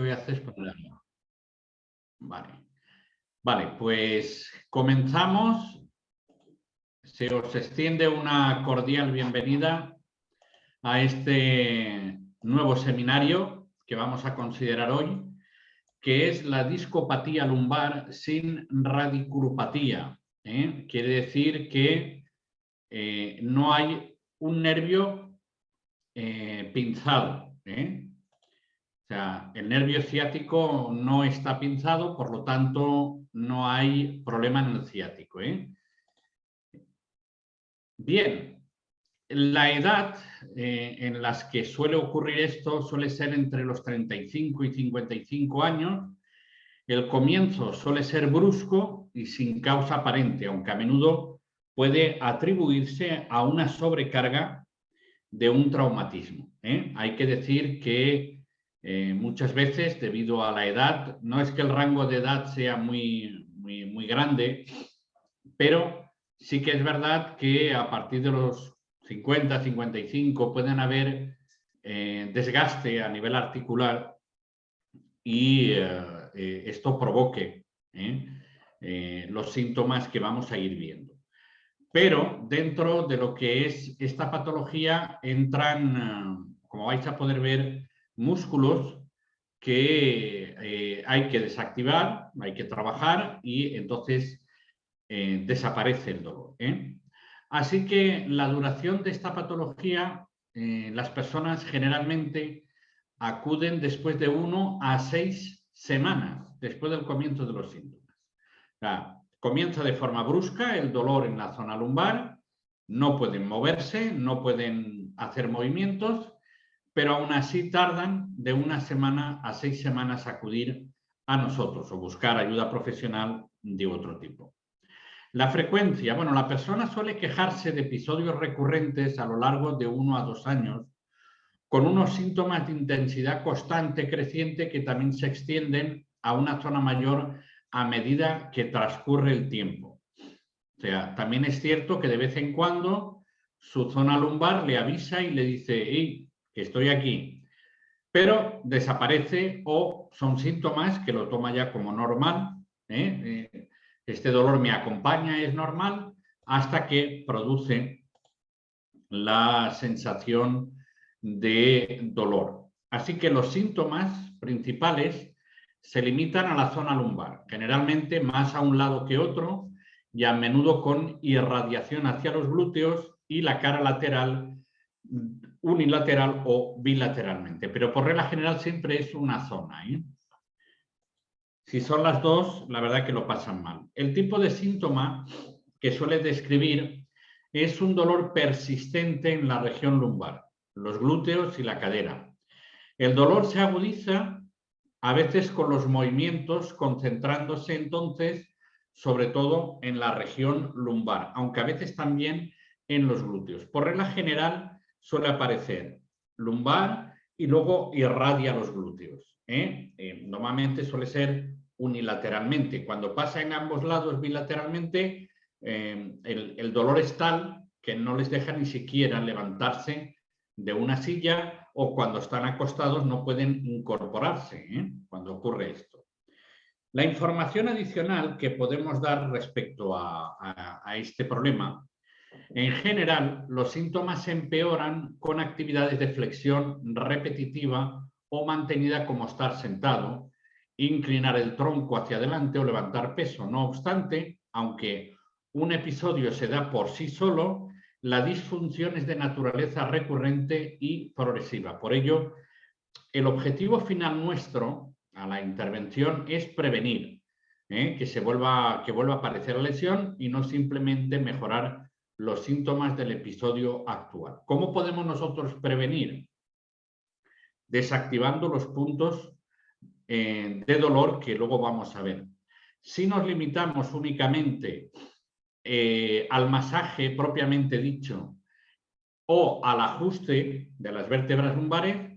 voy a hacer es ponerlo. Vale, pues comenzamos. Se os extiende una cordial bienvenida a este nuevo seminario que vamos a considerar hoy, que es la discopatía lumbar sin radiculopatía. Quiere decir que no hay un nervio pinzado. O sea, el nervio ciático no está pinzado, por lo tanto, no hay problema en el ciático. Bien, la edad en las que suele ocurrir esto suele ser entre los 35 y 55 años. El comienzo suele ser brusco y sin causa aparente, aunque a menudo puede atribuirse a una sobrecarga de un traumatismo. Hay que decir que muchas veces, debido a la edad, no es que el rango de edad sea muy grande, pero sí que es verdad que a partir de los 50, 55 pueden haber desgaste a nivel articular y esto provoque los síntomas que vamos a ir viendo. Pero dentro de lo que es esta patología entran, como vais a poder ver, músculos que hay que desactivar, hay que trabajar y entonces desaparece el dolor. Así que la duración de esta patología, las personas generalmente acuden después de 1 a 6 semanas, después del comienzo de los síntomas. O sea, comienza de forma brusca el dolor en la zona lumbar, no pueden moverse, no pueden hacer movimientos, pero aún así tardan de 1 semana a 6 semanas acudir a nosotros o buscar ayuda profesional de otro tipo. La frecuencia, bueno, la persona suele quejarse de episodios recurrentes a lo largo de 1 a 2 años, con unos síntomas de intensidad constante creciente que también se extienden a una zona mayor a medida que transcurre el tiempo. O sea, también es cierto que de vez en cuando su zona lumbar le avisa y le dice, hey, que estoy aquí, pero desaparece o son síntomas que lo toma ya como normal. Este dolor me acompaña, es normal, hasta que produce la sensación de dolor. Así que los síntomas principales se limitan a la zona lumbar, generalmente más a un lado que otro y a menudo con irradiación hacia los glúteos y la cara lateral, unilateral o bilateralmente, pero por regla general siempre es una zona. Si son las dos, la verdad que lo pasan mal. El tipo de síntoma que suele describir es un dolor persistente en la región lumbar, los glúteos y la cadera. El dolor se agudiza a veces con los movimientos, concentrándose entonces sobre todo en la región lumbar, aunque a veces también en los glúteos. Por regla general suele aparecer lumbar y luego irradia los glúteos. Normalmente suele ser unilateralmente. Cuando pasa en ambos lados bilateralmente, el dolor es tal que no les deja ni siquiera levantarse de una silla o cuando están acostados no pueden incorporarse cuando ocurre esto. La información adicional que podemos dar respecto a este problema, en general los síntomas se empeoran con actividades de flexión repetitiva o mantenida como estar sentado, inclinar el tronco hacia adelante o levantar peso. No obstante, aunque un episodio se da por sí solo, la disfunción es de naturaleza recurrente y progresiva. Por ello, el objetivo final nuestro a la intervención es prevenir que vuelva a aparecer la lesión y no simplemente mejorar los síntomas del episodio actual. ¿Cómo podemos nosotros prevenir? Desactivando los puntos de dolor que luego vamos a ver. Si nos limitamos únicamente al masaje propiamente dicho o al ajuste de las vértebras lumbares,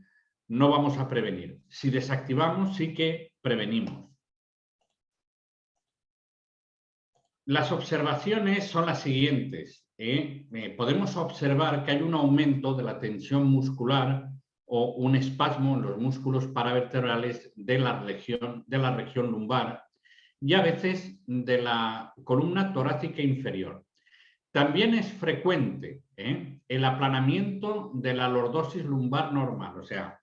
no vamos a prevenir. Si desactivamos, sí que prevenimos. Las observaciones son las siguientes. Podemos observar que hay un aumento de la tensión muscular o un espasmo en los músculos paravertebrales de la región lumbar y a veces de la columna torácica inferior. También es frecuente el aplanamiento de la lordosis lumbar normal, o sea,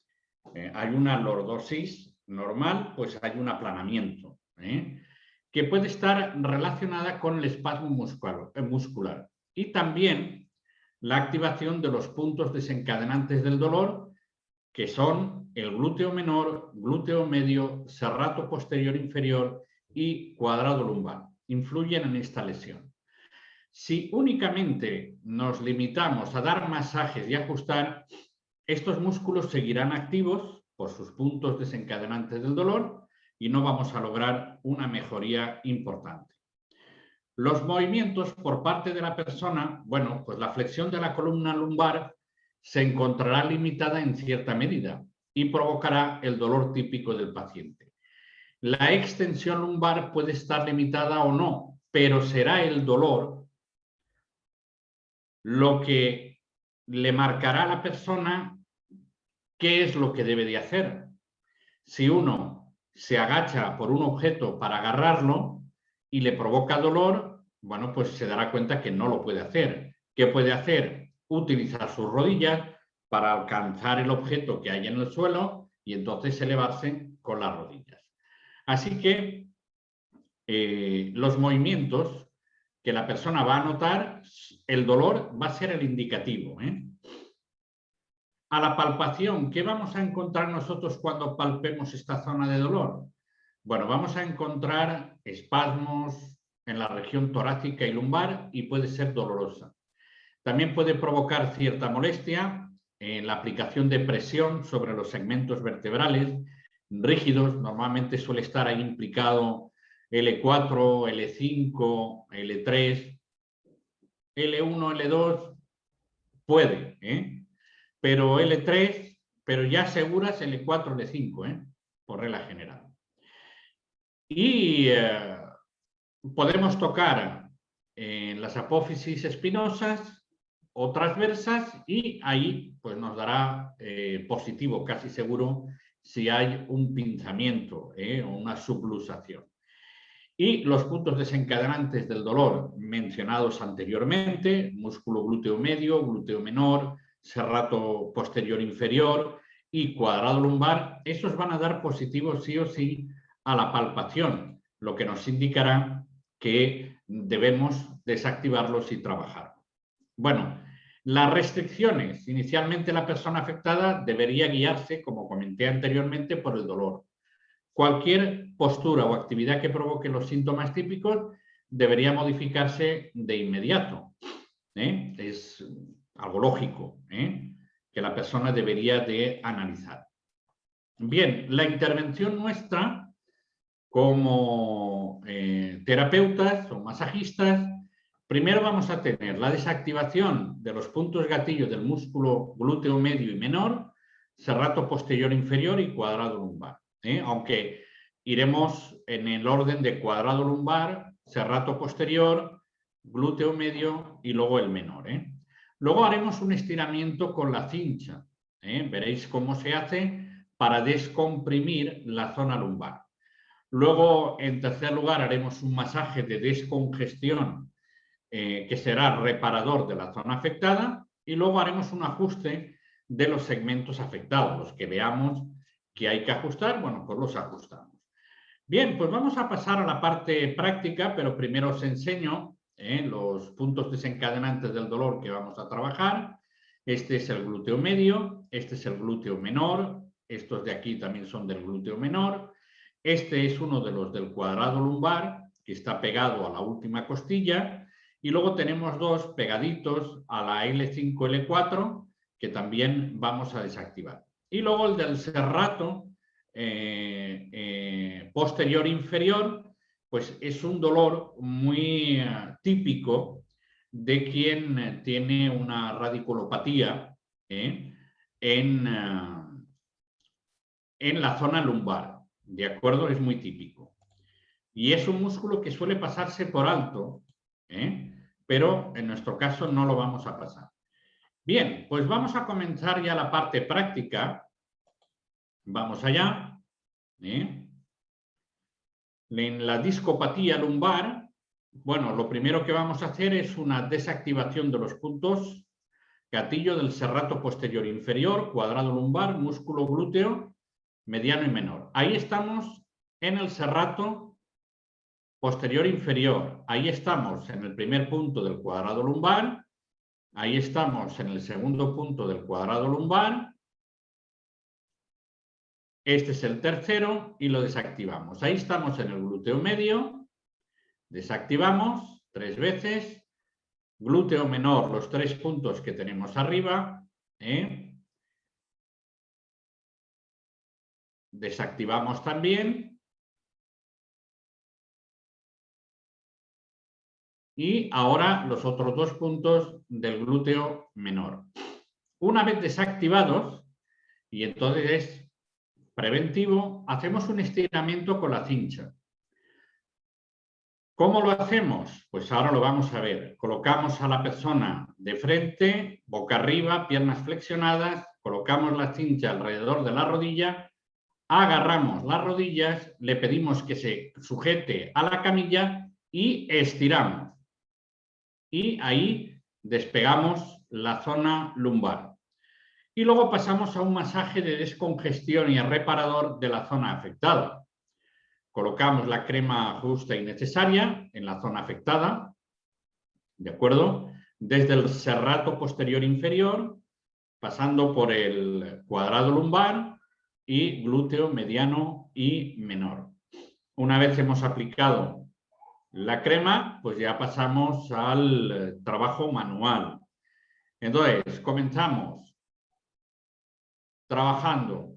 hay una lordosis normal, pues hay un aplanamiento, que puede estar relacionada con el espasmo muscular. Y también la activación de los puntos desencadenantes del dolor, que son el glúteo menor, glúteo medio, serrato posterior inferior y cuadrado lumbar. Influyen en esta lesión. Si únicamente nos limitamos a dar masajes y ajustar, estos músculos seguirán activos por sus puntos desencadenantes del dolor y no vamos a lograr una mejoría importante. Los movimientos por parte de la persona, bueno, pues la flexión de la columna lumbar se encontrará limitada en cierta medida y provocará el dolor típico del paciente. La extensión lumbar puede estar limitada o no, pero será el dolor lo que le marcará a la persona qué es lo que debe de hacer. Si uno se agacha por un objeto para agarrarlo y le provoca dolor, bueno, pues se dará cuenta que no lo puede hacer. ¿Qué puede hacer? Utilizar sus rodillas para alcanzar el objeto que hay en el suelo y entonces elevarse con las rodillas. Así que los movimientos que la persona va a notar, el dolor va a ser el indicativo. A la palpación, ¿qué vamos a encontrar nosotros cuando palpemos esta zona de dolor? Bueno, vamos a encontrar espasmos en la región torácica y lumbar y puede ser dolorosa. También puede provocar cierta molestia en la aplicación de presión sobre los segmentos vertebrales rígidos. Normalmente suele estar ahí implicado L4, L5, L3, L1, L2, puede, pero L3, pero ya aseguras L4, L5, por regla general. Y podemos tocar en las apófisis espinosas o transversas y ahí pues nos dará positivo, casi seguro, si hay un pinzamiento o una subluxación. Y los puntos desencadenantes del dolor mencionados anteriormente, músculo glúteo medio, glúteo menor, serrato posterior inferior y cuadrado lumbar, esos van a dar positivo sí o sí a la palpación, lo que nos indicará que debemos desactivarlos y trabajar. Bueno, las restricciones. Inicialmente la persona afectada debería guiarse, como comenté anteriormente, por el dolor. Cualquier postura o actividad que provoque los síntomas típicos debería modificarse de inmediato. Es algo lógico que la persona debería de analizar. Bien, la intervención nuestra como terapeutas o masajistas, primero vamos a tener la desactivación de los puntos gatillo del músculo glúteo medio y menor, serrato posterior inferior y cuadrado lumbar. Aunque iremos en el orden de cuadrado lumbar, serrato posterior, glúteo medio y luego el menor. Luego haremos un estiramiento con la cincha. Veréis cómo se hace para descomprimir la zona lumbar. Luego, en tercer lugar, haremos un masaje de descongestión que será reparador de la zona afectada y luego haremos un ajuste de los segmentos afectados. Los que veamos que hay que ajustar, bueno, pues los ajustamos. Bien, pues vamos a pasar a la parte práctica, pero primero os enseño los puntos desencadenantes del dolor que vamos a trabajar. Este es el glúteo medio, este es el glúteo menor, estos de aquí también son del glúteo menor. Este es uno de los del cuadrado lumbar, que está pegado a la última costilla. Y luego tenemos dos pegaditos a la L5, L4, que también vamos a desactivar. Y luego el del serrato posterior inferior, pues es un dolor muy típico de quien tiene una radiculopatía en la zona lumbar. ¿De acuerdo? Es muy típico. Y es un músculo que suele pasarse por alto, pero en nuestro caso no lo vamos a pasar. Bien, pues vamos a comenzar ya la parte práctica. Vamos allá. En la discopatía lumbar, bueno, lo primero que vamos a hacer es una desactivación de los puntos gatillo del serrato posterior inferior, cuadrado lumbar, músculo glúteo, mediano y menor. Ahí estamos en el serrato posterior inferior. Ahí estamos en el primer punto del cuadrado lumbar. Ahí estamos en el segundo punto del cuadrado lumbar. Este es el tercero y lo desactivamos. Ahí estamos en el glúteo medio. Desactivamos 3 veces. Glúteo menor, los 3 puntos que tenemos arriba. Desactivamos también. Y ahora los otros 2 puntos del glúteo menor. Una vez desactivados, y entonces es preventivo, hacemos un estiramiento con la cincha. ¿Cómo lo hacemos? Pues ahora lo vamos a ver. Colocamos a la persona de frente, boca arriba, piernas flexionadas, colocamos la cincha alrededor de la rodilla, agarramos las rodillas, le pedimos que se sujete a la camilla y estiramos. Y ahí despegamos la zona lumbar. Y luego pasamos a un masaje de descongestión y reparador de la zona afectada. Colocamos la crema justa y necesaria en la zona afectada, ¿de acuerdo? Desde el serrato posterior inferior, pasando por el cuadrado lumbar y glúteo mediano y menor. Una vez hemos aplicado la crema, pues ya pasamos al trabajo manual. Entonces, comenzamos trabajando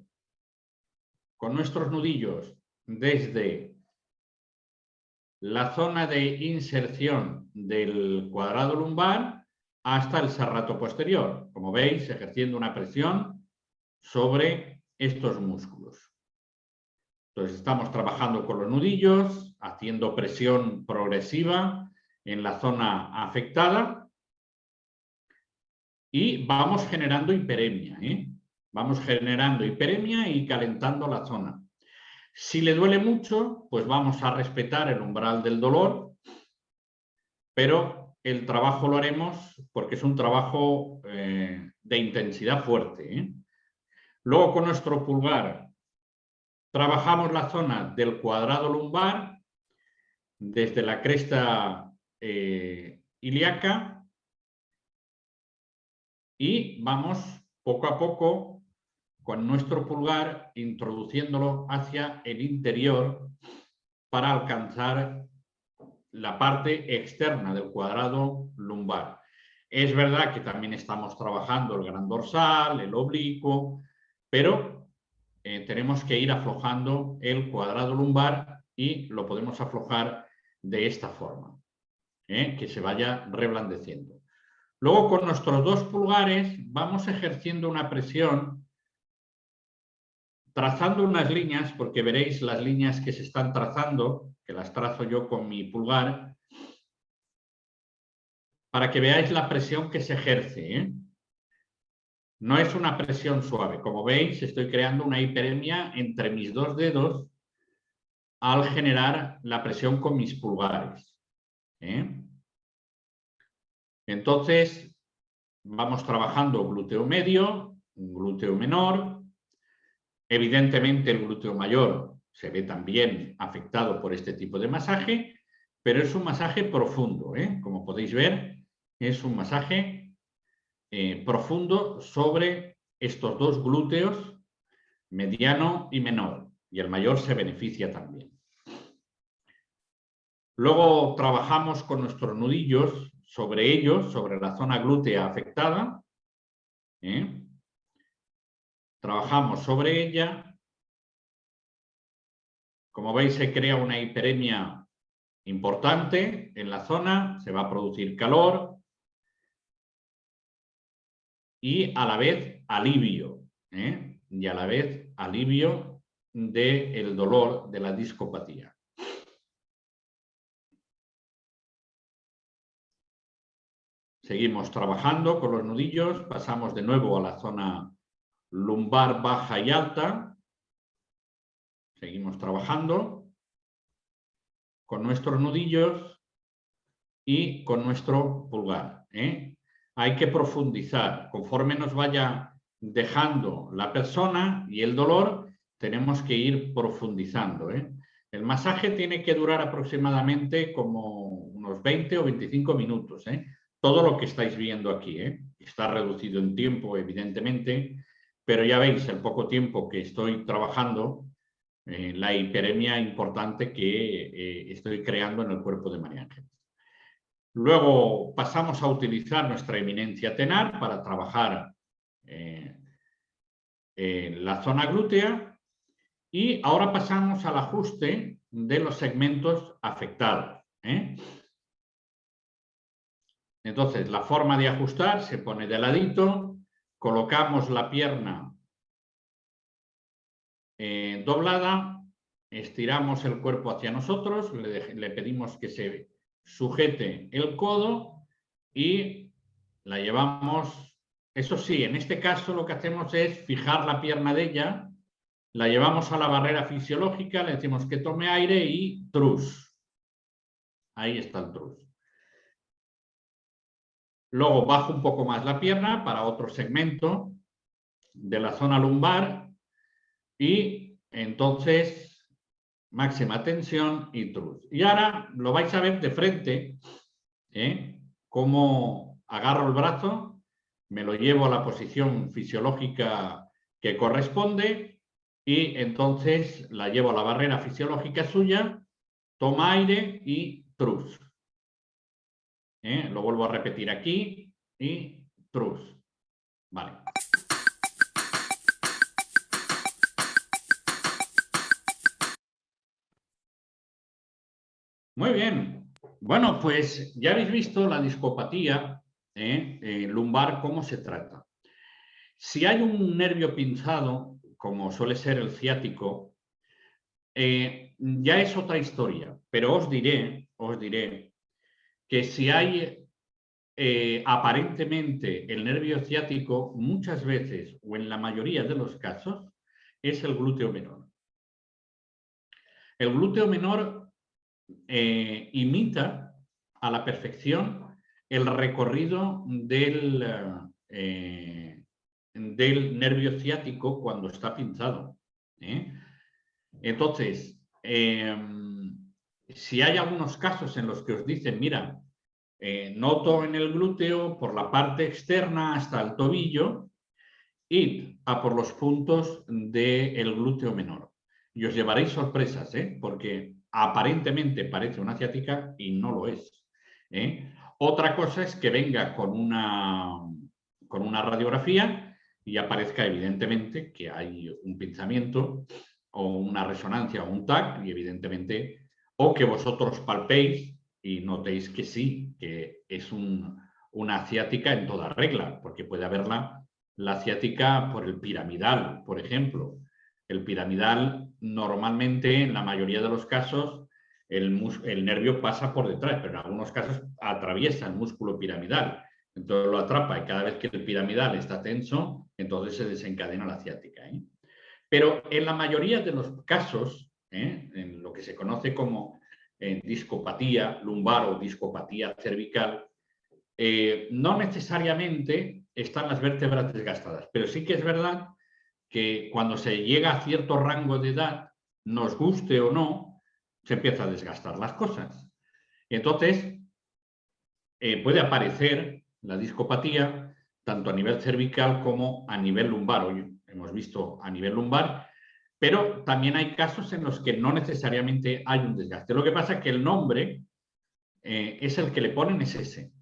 con nuestros nudillos desde la zona de inserción del cuadrado lumbar hasta el serrato posterior, como veis, ejerciendo una presión sobre estos músculos. Entonces, estamos trabajando con los nudillos, haciendo presión progresiva en la zona afectada y vamos generando hiperemia, Vamos generando hiperemia y calentando la zona. Si le duele mucho, pues vamos a respetar el umbral del dolor, pero el trabajo lo haremos porque es un trabajo de intensidad fuerte. Luego con nuestro pulgar trabajamos la zona del cuadrado lumbar desde la cresta ilíaca y vamos poco a poco con nuestro pulgar introduciéndolo hacia el interior para alcanzar la parte externa del cuadrado lumbar. Es verdad que también estamos trabajando el gran dorsal, el oblicuo, pero tenemos que ir aflojando el cuadrado lumbar y lo podemos aflojar de esta forma, que se vaya reblandeciendo. Luego con nuestros 2 pulgares vamos ejerciendo una presión trazando unas líneas, porque veréis las líneas que se están trazando, que las trazo yo con mi pulgar, para que veáis la presión que se ejerce. No es una presión suave. Como veis, estoy creando una hiperemia entre mis 2 dedos al generar la presión con mis pulgares. Entonces, vamos trabajando glúteo medio, glúteo menor. Evidentemente el glúteo mayor se ve también afectado por este tipo de masaje, pero es un masaje profundo. Como podéis ver, es un masaje profundo sobre estos 2 glúteos, mediano y menor, y el mayor se beneficia también. Luego trabajamos con nuestros nudillos sobre ellos, sobre la zona glútea afectada. Trabajamos sobre ella. Como veis, se crea una hiperemia importante en la zona, se va a producir calor y a la vez alivio, y a la vez alivio del dolor de la discopatía. Seguimos trabajando con los nudillos, pasamos de nuevo a la zona lumbar baja y alta. Seguimos trabajando con nuestros nudillos y con nuestro pulgar. Hay que profundizar. Conforme nos vaya dejando la persona y el dolor, tenemos que ir profundizando. El masaje tiene que durar aproximadamente como unos 20 o 25 minutos. Todo lo que estáis viendo aquí. Está reducido en tiempo, evidentemente, pero ya veis el poco tiempo que estoy trabajando, la hiperemia importante que estoy creando en el cuerpo de María Ángeles. Luego pasamos a utilizar nuestra eminencia tenar para trabajar la zona glútea y ahora pasamos al ajuste de los segmentos afectados. Entonces, la forma de ajustar se pone de ladito, colocamos la pierna doblada, estiramos el cuerpo hacia nosotros, le pedimos que se sujete el codo y la llevamos. Eso sí, en este caso lo que hacemos es fijar la pierna de ella, la llevamos a la barrera fisiológica, le decimos que tome aire y trus. Ahí está el trus. Luego bajo un poco más la pierna para otro segmento de la zona lumbar y entonces máxima tensión y trus. Y ahora lo vais a ver de frente, cómo agarro el brazo, me lo llevo a la posición fisiológica que corresponde y entonces la llevo a la barrera fisiológica suya, toma aire y trus. Lo vuelvo a repetir aquí y trus. Vale. Muy bien. Bueno, pues ya habéis visto la discopatía lumbar, cómo se trata. Si hay un nervio pinzado, como suele ser el ciático, ya es otra historia, pero os diré que si hay aparentemente el nervio ciático, muchas veces o en la mayoría de los casos, es el glúteo menor. El glúteo menor imita a la perfección el recorrido del nervio ciático cuando está pinzado. Entonces, si hay algunos casos en los que os dicen, mira, noto en el glúteo por la parte externa hasta el tobillo, id a por los puntos del glúteo menor. Y os llevaréis sorpresas, porque aparentemente parece una ciática y no lo es. Otra cosa es que venga con una radiografía y aparezca evidentemente que hay un pinzamiento o una resonancia o un TAC y evidentemente, o que vosotros palpéis y notéis que sí, que es una ciática en toda regla, porque puede haberla la ciática por el piramidal, por ejemplo. El piramidal normalmente, en la mayoría de los casos, el nervio pasa por detrás, pero en algunos casos atraviesa el músculo piramidal. Entonces lo atrapa y cada vez que el piramidal está tenso, entonces se desencadena la ciática. Pero en la mayoría de los casos, en lo que se conoce como discopatía lumbar o discopatía cervical, no necesariamente están las vértebras desgastadas, pero sí que es verdad que cuando se llega a cierto rango de edad, nos guste o no, se empieza a desgastar las cosas. Entonces, puede aparecer la discopatía tanto a nivel cervical como a nivel lumbar. Hoy hemos visto a nivel lumbar, pero también hay casos en los que no necesariamente hay un desgaste. Lo que pasa es que el nombre es el que le ponen, es ese.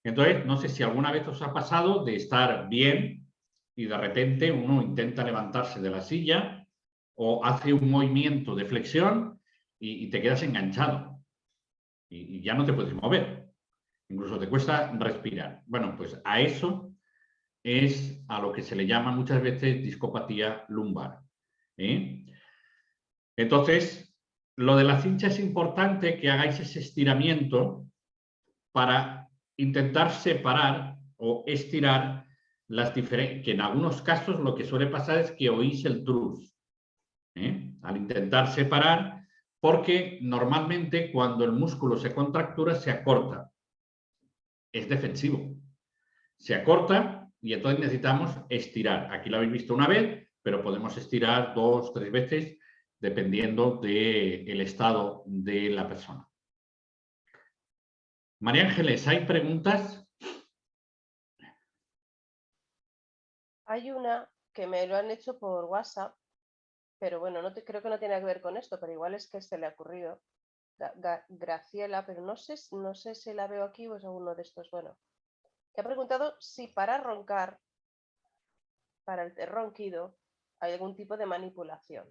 Entonces, no sé si alguna vez os ha pasado de estar bien y de repente uno intenta levantarse de la silla o hace un movimiento de flexión y te quedas enganchado y ya no te puedes mover. Incluso te cuesta respirar. Bueno, pues a eso es a lo que se le llama muchas veces discopatía lumbar. Entonces, lo de la cincha es importante que hagáis ese estiramiento para intentar separar o estirar las diferentes, que en algunos casos lo que suele pasar es que oís el trus, al intentar separar, porque normalmente cuando el músculo se contractura se acorta, es defensivo, se acorta y entonces necesitamos estirar. Aquí lo habéis visto una vez, pero podemos estirar 2, 3 veces dependiendo del estado de la persona. María Ángeles, ¿hay preguntas? Hay una que me lo han hecho por WhatsApp, pero bueno, creo que no tiene que ver con esto, pero igual es que se le ha ocurrido. Graciela, pero no sé si la veo aquí o es alguno de estos. Bueno, que ha preguntado si para roncar, para el ronquido, hay algún tipo de manipulación.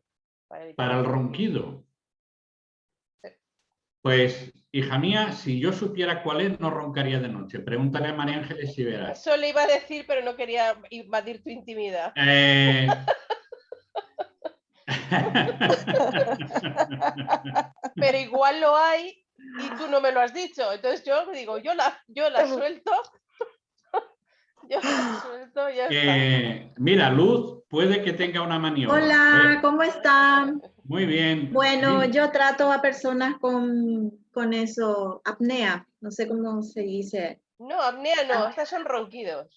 Para el ronquido. Pues, hija mía, si yo supiera cuál es, no roncaría de noche. Pregúntale a María Ángeles si verás. Eso le iba a decir, pero no quería invadir tu intimidad. Pero igual lo hay y tú no me lo has dicho. Entonces yo digo, yo la suelto. Yo la suelto y ya está. Mira, Luz puede que tenga una maniobra. Hola, ¿cómo están? Muy bien. Bueno, Dime. yo trato a personas con eso, apnea, no sé cómo se dice. No, apnea no, estas son ronquidos.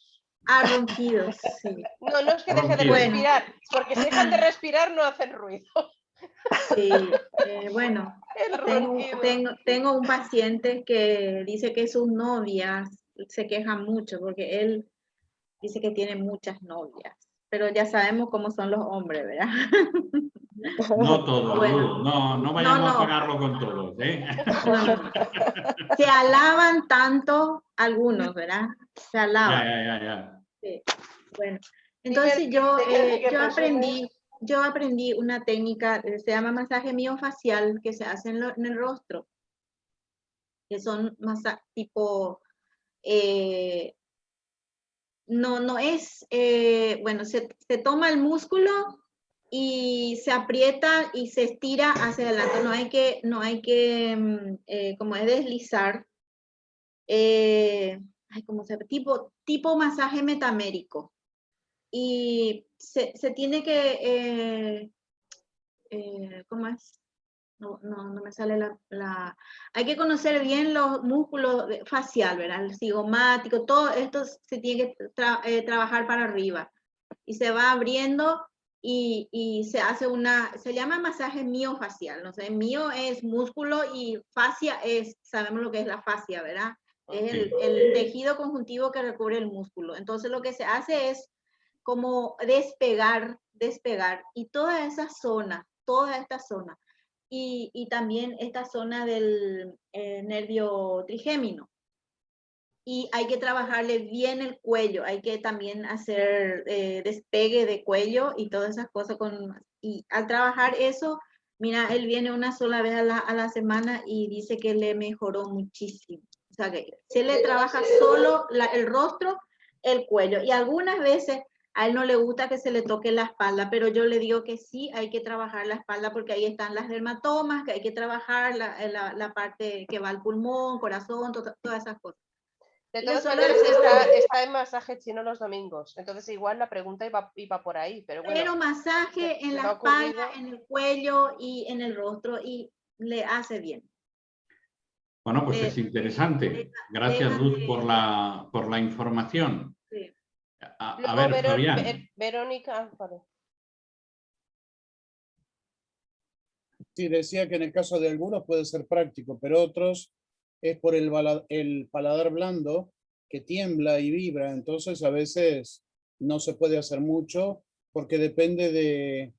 Ah, ronquidos, sí. No es que deje de respirar, porque si dejan de respirar no hacen ruido. Sí, bueno, El tengo un paciente que dice que sus novias se quejan mucho porque él dice que tiene muchas novias, pero ya sabemos cómo son los hombres, ¿verdad? No todos, Bueno, Luz. No vayamos no. a pagarlo con todos. No. Se alaban tanto algunos, ¿verdad? Se alaban. Ya. Sí. Bueno, entonces yo aprendí una técnica, se llama masaje miofacial, que se hace en el rostro, que son tipo, no es, bueno, se toma el músculo y se aprieta y se estira hacia adelante, no hay que como es deslizar, ¿cómo se llama? Tipo masaje metamérico. Y se tiene que, ¿cómo es? No me sale hay que conocer bien los músculos facial, ¿verdad? El cigomático, todo esto se tiene que trabajar para arriba. Y se va abriendo y se hace se llama masaje miofacial, no sé, mio es músculo y fascia sabemos lo que es la fascia, ¿verdad? Es el tejido conjuntivo que recubre el músculo. Entonces lo que se hace es como despegar, y toda esta zona, y también esta zona del nervio trigémino. Y hay que trabajarle bien el cuello, hay que también hacer despegue de cuello y todas esas cosas. Y al trabajar eso, mira, él viene una sola vez a la semana y dice que le mejoró muchísimo. O sea, que se le trabaja solo el rostro, el cuello. Y algunas veces a él no le gusta que se le toque la espalda, pero yo le digo que sí, hay que trabajar la espalda porque ahí están las dermatomas, que hay que trabajar la parte que va al pulmón, corazón, todas esas cosas. De todas maneras, está en masaje chino los domingos, entonces igual la pregunta iba por ahí, pero bueno. Pero masaje en la espalda, en el cuello y en el rostro y le hace bien. Bueno, pues es interesante. Gracias, Luz, por la información. Sí. A ver, Fabián. Verónica, vale. Sí, decía que en el caso de algunos puede ser práctico, pero otros es por el paladar blando que tiembla y vibra, entonces a veces no se puede hacer mucho porque depende de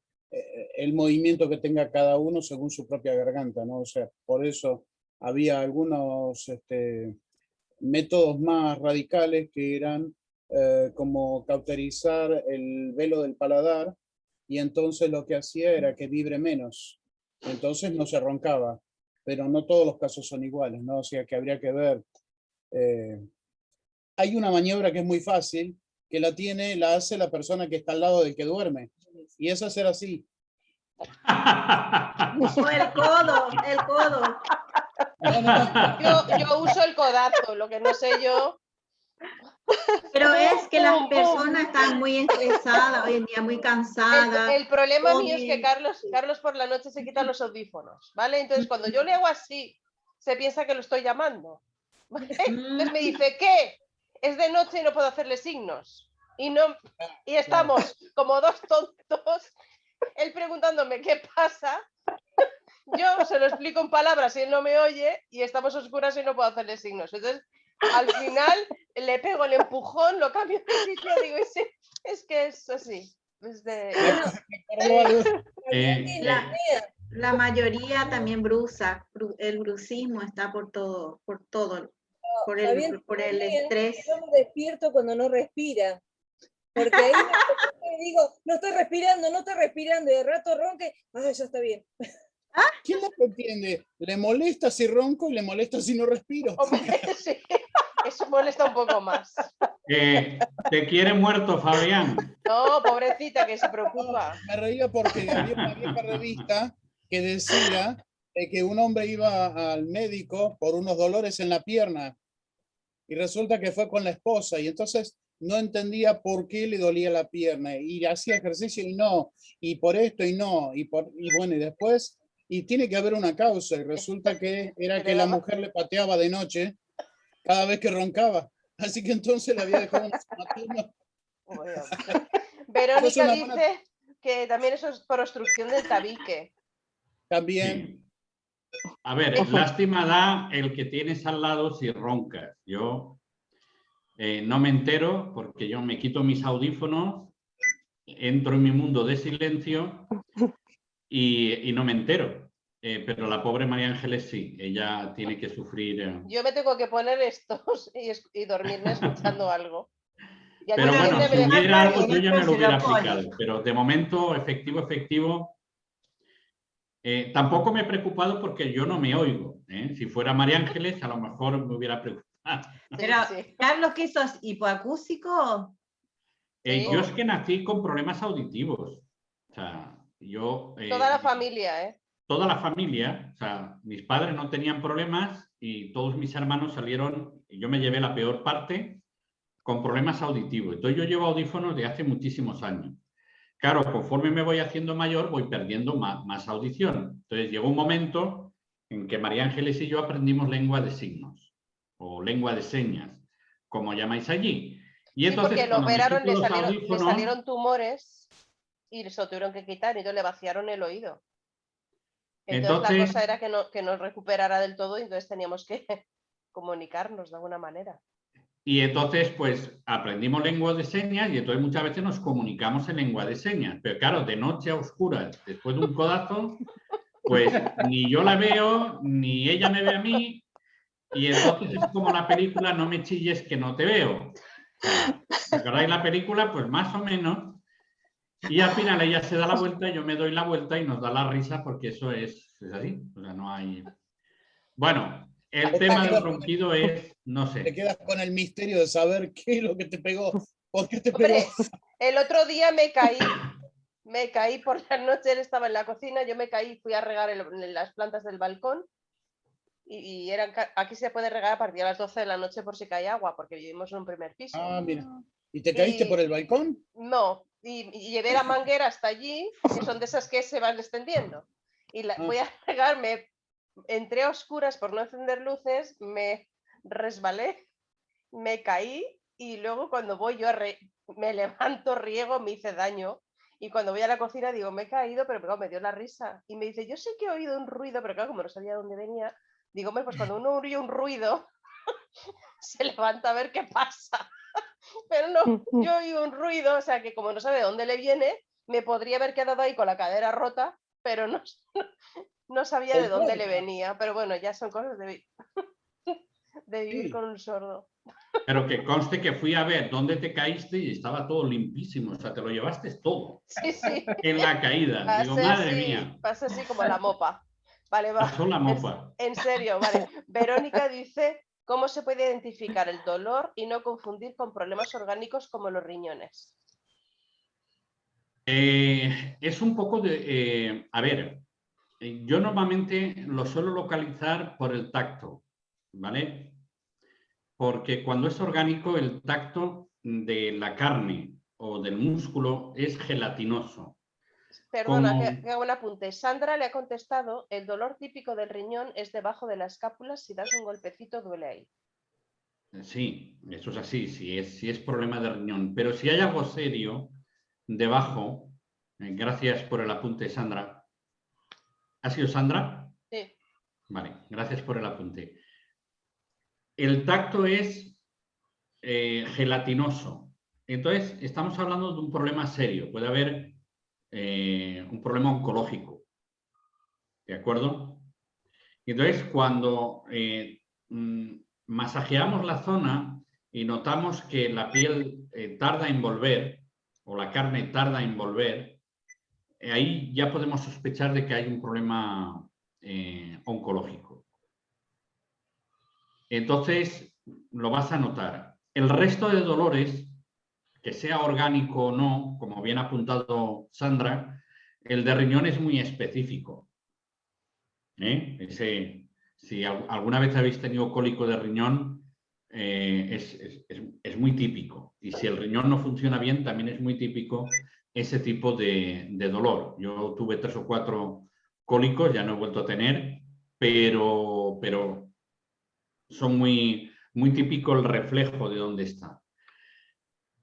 el movimiento que tenga cada uno según su propia garganta, ¿no? O sea, por eso había algunos métodos más radicales que eran como cauterizar el velo del paladar, y entonces lo que hacía era que vibre menos. Entonces no se roncaba, pero no todos los casos son iguales, ¿no? O sea que habría que ver. Hay una maniobra que es muy fácil, que la hace la persona que está al lado del que duerme, y es hacer así. O el codo. Yo uso el codazo, lo que no sé yo. Pero es que las personas están muy estresadas hoy en día, muy cansadas. El problema mío es que comen- Carlos por la noche se quita los audífonos, ¿vale? Entonces cuando yo le hago así, se piensa que lo estoy llamando. ¿vale? Entonces me dice, ¿qué? Es de noche y no puedo hacerle signos. Y estamos como dos tontos, él preguntándome qué pasa. Yo se lo explico en palabras y él no me oye y estamos a oscuras y no puedo hacerle signos. Entonces, al final le pego el empujón, lo cambio de sitio, digo, es que es así. Es de... La mayoría también brusa, el brusismo está por todo, por el estrés. Yo me despierto cuando no respira. Porque ahí me digo, no estoy respirando, y de rato ronque, ya está bien. ¿Quién no lo entiende? Le molesta si ronco y le molesta si no respiro. Hombre, sí, eso molesta un poco más. Te quiere muerto, Fabián. No, pobrecita, que se preocupa. Me reía porque había una vieja revista que decía que un hombre iba al médico por unos dolores en la pierna y resulta que fue con la esposa y entonces no entendía por qué le dolía la pierna y hacía ejercicio y no, y por esto y no, y bueno, y después, y tiene que haber una causa y resulta que era que la mujer le pateaba de noche cada vez que roncaba, así que entonces le había dejado una somatina. Verónica dice que también eso es por obstrucción del tabique. También. Sí. A ver, lástima da el que tienes al lado si roncas. Yo no me entero porque yo me quito mis audífonos, entro en mi mundo de silencio y no me entero. Pero la pobre María Ángeles sí, ella tiene que sufrir. Yo me tengo que poner estos y dormirme escuchando algo. Pero bueno, si hubiera algo yo ya me lo hubiera aplicado. Pero de momento, efectivo. Tampoco me he preocupado porque yo no me oigo. Si fuera María Ángeles, a lo mejor me hubiera preocupado. Pero, Carlos, ¿qué sos? ¿Hipoacúsico? Yo es que nací con problemas auditivos. O sea, yo... toda la familia, ¿eh? Toda la familia. O sea, mis padres no tenían problemas y todos mis hermanos salieron, y yo me llevé la peor parte, con problemas auditivos. Entonces yo llevo audífonos de hace muchísimos años. Claro, conforme me voy haciendo mayor, voy perdiendo más audición. Entonces llegó un momento en que María Ángeles y yo aprendimos lengua de signos o lengua de señas, como llamáis allí. Y entonces, porque lo operaron, le audífonos, salieron tumores y se lo tuvieron que quitar y entonces le vaciaron el oído. Entonces la cosa era que no recuperara del todo y entonces teníamos que comunicarnos de alguna manera. Y entonces, pues, aprendimos lengua de señas y entonces muchas veces nos comunicamos en lengua de señas. Pero claro, de noche a oscuras, después de un codazo, pues ni yo la veo, ni ella me ve a mí. Y entonces es como la película No me chilles que no te veo. ¿Recordáis la película? Pues más o menos. Y al final ella se da la vuelta, yo me doy la vuelta y nos da la risa porque eso es así. O sea, no hay... Bueno, el tema del ronquido es, no sé. Te quedas con el misterio de saber qué es lo que te pegó. ¿Por qué te Hombre, pegó? el otro día me caí por la noche, él estaba en la cocina, yo me caí, fui a regar las plantas del balcón y aquí se puede regar a partir de las 12 de la noche por si cae agua, porque vivimos en un primer piso. Ah, mira. ¿Y te caíste por el balcón? No, y llevé la manguera hasta allí, que son de esas que se van extendiendo. Y voy a regarme, entré a oscuras por no encender luces, me resbalé, me caí y luego cuando voy yo me levanto, riego, me hice daño. Y cuando voy a la cocina digo, me he caído, pero claro, me dio la risa. Y me dice, yo sé que he oído un ruido, pero claro, como no sabía dónde venía, digo, pues cuando uno oye un ruido, se levanta a ver qué pasa. Pero no, yo oí un ruido, o sea que como no sabe de dónde le viene, me podría haber quedado ahí con la cadera rota, pero no sabía de dónde le venía. Pero bueno, ya son cosas de vivir con un sordo. Pero que conste que fui a ver dónde te caíste y estaba todo limpísimo, o sea, te lo llevaste todo. Sí. En la caída. Digo, madre mía. Pasa así como la mopa. Vale, va. Pasó la mopa. En serio, vale. Verónica dice, ¿cómo se puede identificar el dolor y no confundir con problemas orgánicos como los riñones? Es un poco de... a ver, Yo normalmente lo suelo localizar por el tacto, ¿vale? Porque cuando es orgánico, el tacto de la carne o del músculo es gelatinoso. Perdona, Como... que hago un apunte. Sandra le ha contestado, el dolor típico del riñón es debajo de la escápula, si das un golpecito duele ahí. Sí, eso es así, si es problema de riñón. Pero si hay algo serio debajo, gracias por el apunte, Sandra. ¿Ha sido Sandra? Sí. Vale, gracias por el apunte. El tacto es gelatinoso. Entonces, estamos hablando de un problema serio. Puede haber un problema oncológico. ¿De acuerdo? Y entonces, cuando masajeamos la zona y notamos que la piel tarda en volver, o la carne tarda en volver, ahí ya podemos sospechar de que hay un problema oncológico. Entonces, lo vas a notar. El resto de dolores, que sea orgánico o no, como bien ha apuntado Sandra, el de riñón es muy específico. Si alguna vez habéis tenido cólico de riñón, es muy típico. Y si el riñón no funciona bien, también es muy típico ese tipo de dolor. Yo tuve 3 o 4 cólicos, ya no he vuelto a tener, pero son muy típico el reflejo de dónde está.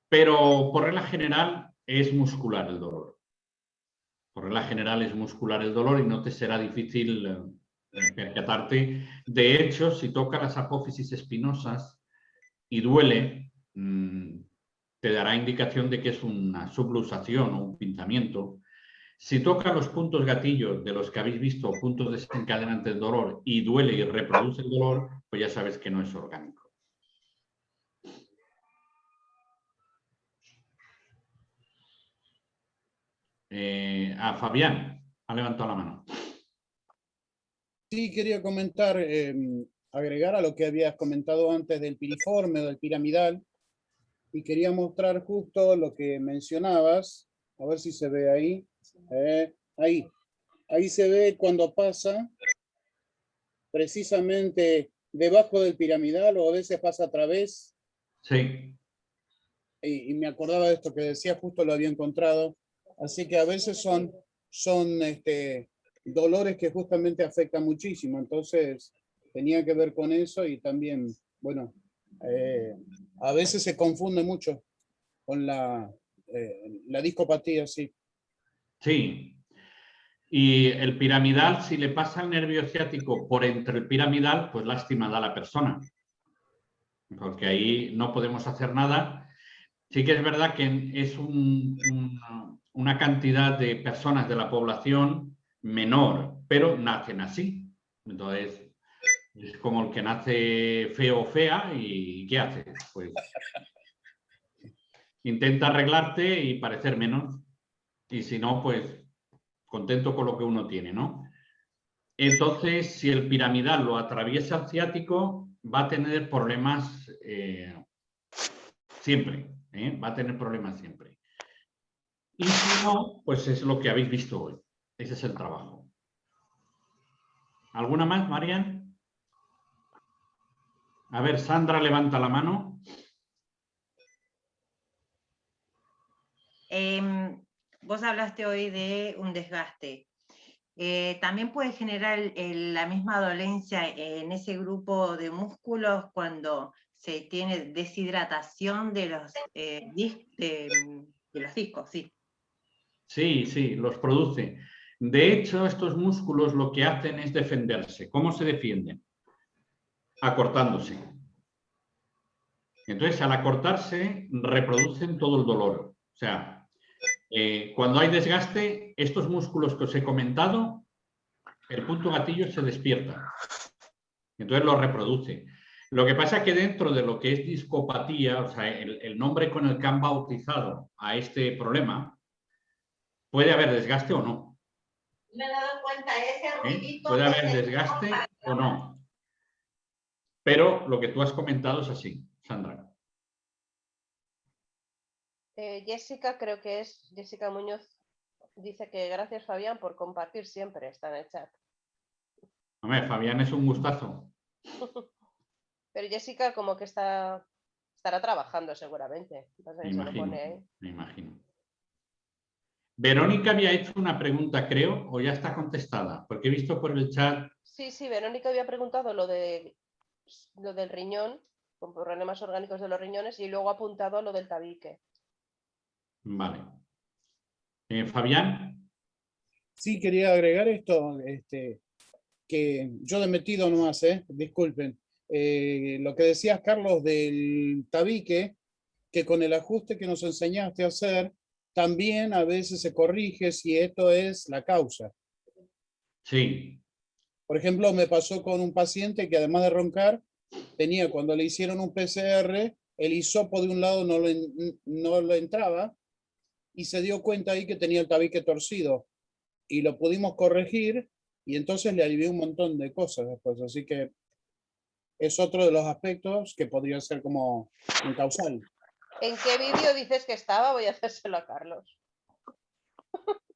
Pero por regla general es muscular el dolor. Por regla general es muscular el dolor y no te será difícil percatarte. De hecho, si toca las apófisis espinosas y duele, te dará indicación de que es una subluxación o un pinzamiento. Si toca los puntos gatillos de los que habéis visto, puntos desencadenantes del dolor, y duele y reproduce el dolor, pues ya sabes que no es orgánico. Fabián ha levantado la mano. Sí, quería comentar, agregar a lo que habías comentado antes del piriforme o del piramidal, y quería mostrar justo lo que mencionabas, a ver si se ve ahí. Ahí se ve cuando pasa precisamente debajo del piramidal, o a veces pasa a través. Sí. Y me acordaba de esto que decía, justo lo había encontrado. Así que a veces son dolores que justamente afectan muchísimo. Entonces tenía que ver con eso, y también, bueno, a veces se confunde mucho con la discopatía, sí. Sí. Y el piramidal, si le pasa el nervio ciático por entre el piramidal, pues lástima da a la persona. Porque ahí no podemos hacer nada. Sí que es verdad que es una cantidad de personas de la población menor, pero nacen así. Entonces, es como el que nace feo o fea, y ¿qué haces? Pues intenta arreglarte y parecer menos. Y si no, pues contento con lo que uno tiene, ¿no? Entonces, si el piramidal lo atraviesa el ciático, va a tener problemas siempre, va a tener problemas siempre. Y si no, pues es lo que habéis visto hoy. Ese es el trabajo. ¿Alguna más, Marian? A ver, Sandra levanta la mano. Vos hablaste hoy de un desgaste. También puede generar la misma dolencia en ese grupo de músculos cuando se tiene deshidratación de los discos, sí. Sí, los produce. De hecho, estos músculos lo que hacen es defenderse. ¿Cómo se defienden? Acortándose. Entonces, al acortarse, reproducen todo el dolor. O sea, cuando hay desgaste, estos músculos que os he comentado, el punto gatillo se despierta. Entonces lo reproduce. Lo que pasa es que dentro de lo que es discopatía, o sea, el nombre con el que han bautizado a este problema, puede haber desgaste o no. Me he dado cuenta, ese ruidito. Puede haber desgaste o no. Pero lo que tú has comentado es así, Sandra. Jessica, creo que es Jessica Muñoz, Dice que gracias, Fabián, por compartir siempre. Está en el chat. Hombre, Fabián es un gustazo. Pero Jessica como que estará trabajando seguramente. Entonces, Me se lo imagino, pone ahí. me imagino. Verónica había hecho una pregunta, creo, o ya está contestada, porque he visto por el chat. Sí, Verónica había preguntado lo del riñón, con problemas orgánicos de los riñones, y luego ha apuntado lo del tabique. Vale. Fabián. Sí, quería agregar esto, que yo de metido nomás, disculpen. Lo que decías, Carlos, del tabique, que con el ajuste que nos enseñaste a hacer, también a veces se corrige si esto es la causa. Sí. Por ejemplo, me pasó con un paciente que además de roncar, tenía cuando le hicieron un PCR, el hisopo de un lado no le entraba y se dio cuenta ahí que tenía el tabique torcido. Y lo pudimos corregir y entonces le alivió un montón de cosas después. Así que es otro de los aspectos que podría ser como un causal. ¿En qué vídeo dices que estaba? Voy a hacérselo a Carlos.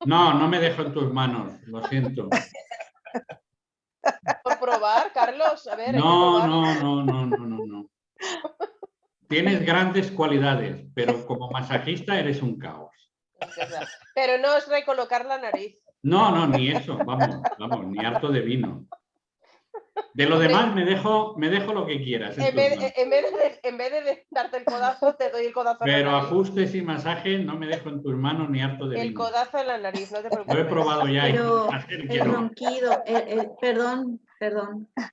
No, no me dejo en tus manos, lo siento. Por probar, Carlos. A ver, hay que No, probar. no. Tienes grandes cualidades, pero como masajista eres un caos. Es verdad. Pero no es recolocar la nariz. No, ni eso, vamos, ni harto de vino. De lo demás me dejo lo que quieras. En vez de darte el codazo, te doy el codazo en la Pero nariz. ajustes y masajes no me dejo en tus manos ni harto de El vino. codazo en la nariz, no te preocupes. Lo he probado ya. Pero y que el no. ronquido, perdón.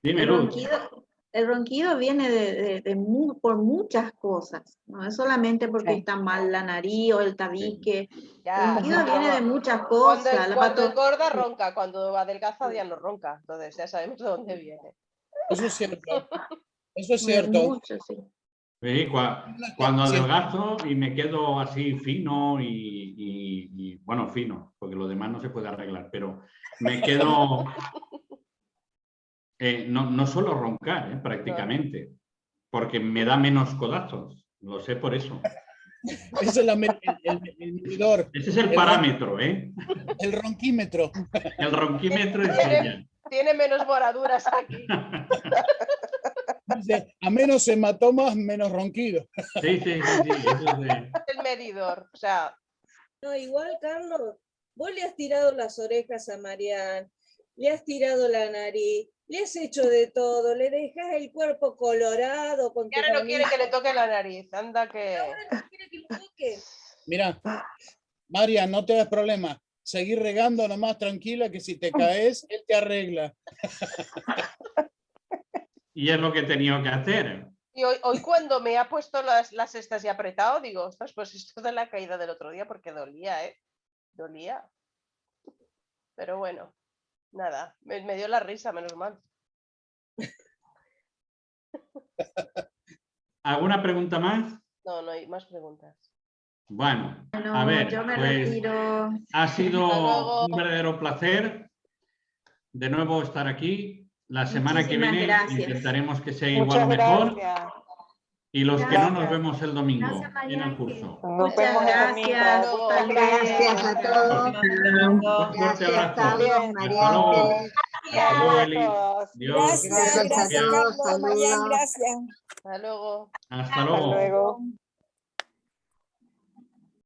Dime, El Luz. ronquido viene por muchas cosas, no es solamente porque Sí. está mal la nariz o el tabique. Ya, El ronquido viene de muchas Cuando cosas. engorda, ronca. Cuando adelgaza, ya no ronca. Entonces ya sabemos de dónde viene. Eso es cierto. Eso es De cierto. mucho, sí. Sí, cuando adelgazo y me quedo así fino y bueno, fino, porque lo demás no se puede arreglar, pero me quedo, no suelo roncar prácticamente, porque me da menos codazos, lo sé por eso. Ese es el medidor. Ese es el parámetro, ¿eh? El ronquímetro. El ronquímetro es ella. Tiene menos moraduras aquí. Dice, a menos hematomas, menos ronquido. Sí, eso es El medidor. O sea, No, igual, Carlos, vos le has tirado las orejas a Marián, le has tirado la nariz, le has hecho de todo, le dejas el cuerpo colorado con y ahora no quiere que le toque la nariz. Anda que. no quiere que lo toque. Mira, María, no te das problema. Seguir regando nomás tranquila, que si te caes, él te arregla. Y es lo que he tenido que hacer. Y hoy cuando me ha puesto las estas y apretado, digo, ostras, pues esto es de la caída del otro día porque dolía, ¿eh? Dolía. Pero bueno, nada, me dio la risa, menos mal. ¿Alguna pregunta más? No hay más preguntas. Bueno, Bueno, a ver, yo me pues retiro. ha Hasta sido luego. un verdadero placer de nuevo estar aquí. La semana que Muchísimas viene gracias. intentaremos que sea igual Muchas o mejor. gracias. Y los que no nos vemos el domingo Gracias, en Mariana. el curso. Nos Muchas vemos el gracias. domingo. Hasta Gracias a todos. Un fuerte Gracias, abrazo. Carlos, Hasta Mariana. luego. Hasta luego, Gracias Eli. a todos. Dios. Gracias a todos. Carlos, Marián, Saludos. gracias. Hasta luego. Hasta Hasta luego. luego.